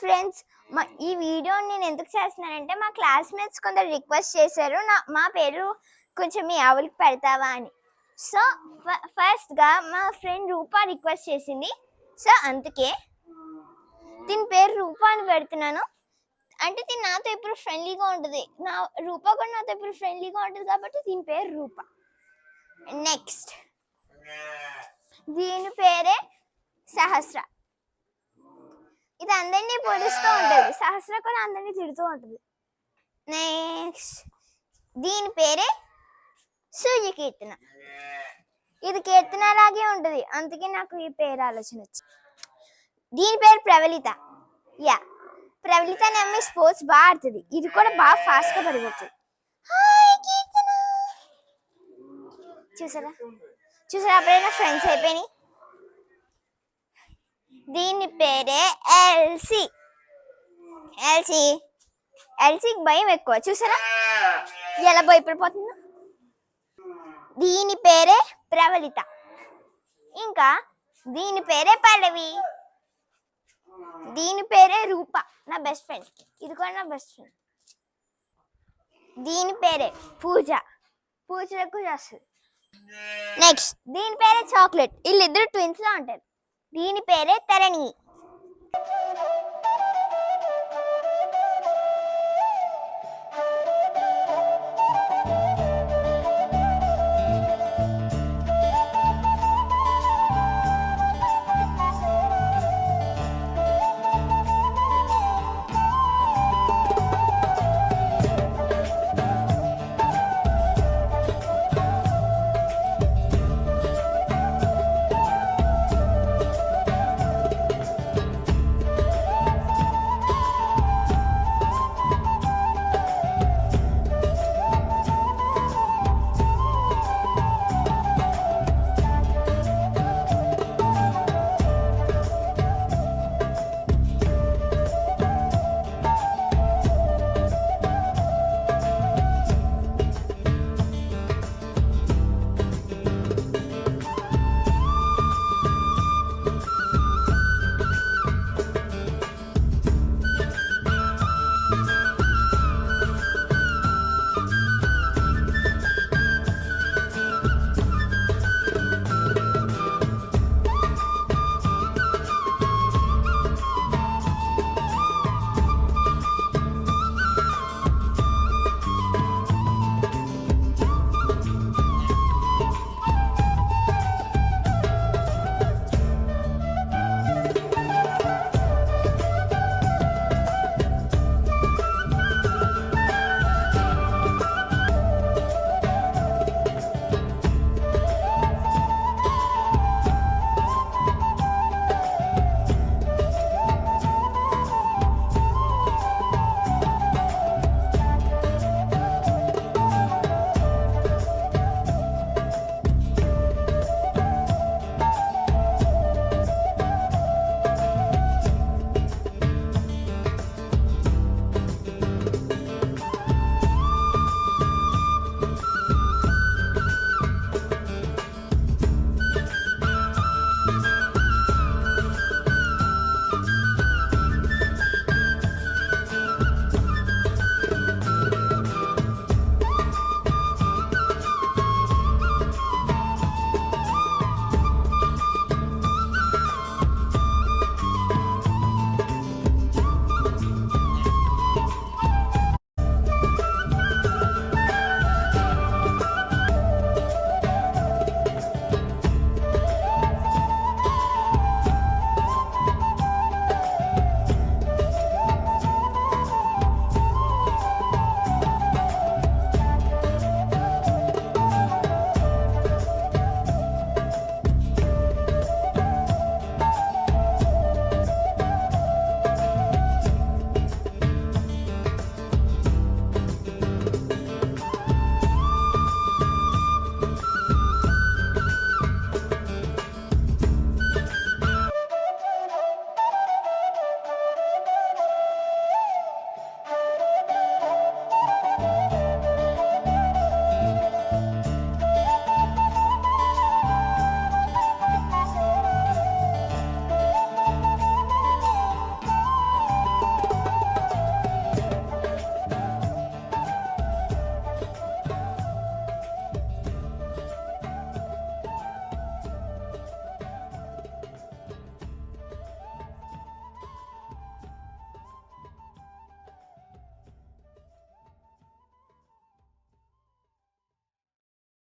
Friends, ఈ video నేను ఎందుకు చేస్తున్నానంటే మా క్లాస్మేట్స్ కొందరు రిక్వెస్ట్ చేశారు మా పేరు కొంచెం మీ ఆవులకి పెడతావా అని. సో ఫస్ట్గా మా ఫ్రెండ్ రూపా రిక్వెస్ట్ చేసింది. సో అందుకే దీని పేరు రూపా అని పెడుతున్నాను. అంటే దీని నాతో ఎప్పుడు ఫ్రెండ్లీగా ఉంటుంది, రూపా కూడా నాతో ఎప్పుడు ఫ్రెండ్లీగా ఉంటుంది కాబట్టి దీని పేరు రూపా. నెక్స్ట్ దీని పేరే సహస్ర. ఇది అందరినీ పొడుస్తూ ఉంటుంది. సహస్ర కూడా అందరినీ తిడుతూ ఉంటుంది. నెక్స్ట్ దీని పేరే సూర్యకీర్తన. ఇది కీర్తనలాగే ఉంటుంది, అందుకే నాకు ఈ పేరు ఆలోచన వచ్చింది. దీని పేరు ప్రవళిత. యా, ప్రవళిత అనే అమ్మాయి స్పోర్ట్స్ బాగా ఆడుతుంది. ఇది కూడా బాగా ఫాస్ట్గా పరిగెడుతుంది. చూసారా అప్పుడైనా ఫ్రెండ్స్ అయిపోయినాయి. దీని పేరే ఎల్సీ. ఎల్సీకి భయం ఎక్కువ. చూసారా ఎలా భయపడిపోతుందో. దీని పేరే ప్రవళిత. ఇంకా దీని పేరే పల్లవి. దీని పేరే రూప, నా బెస్ట్ ఫ్రెండ్. ఇది కూడా నా బెస్ట్ ఫ్రెండ్. దీని పేరే పూజ. పూజలకు చేస్తుంది. నెక్స్ట్ దీని పేరే చాక్లెట్. వీళ్ళిద్దరు ట్విన్స్ లా ఉంటారు. దీని పేరే తరణి.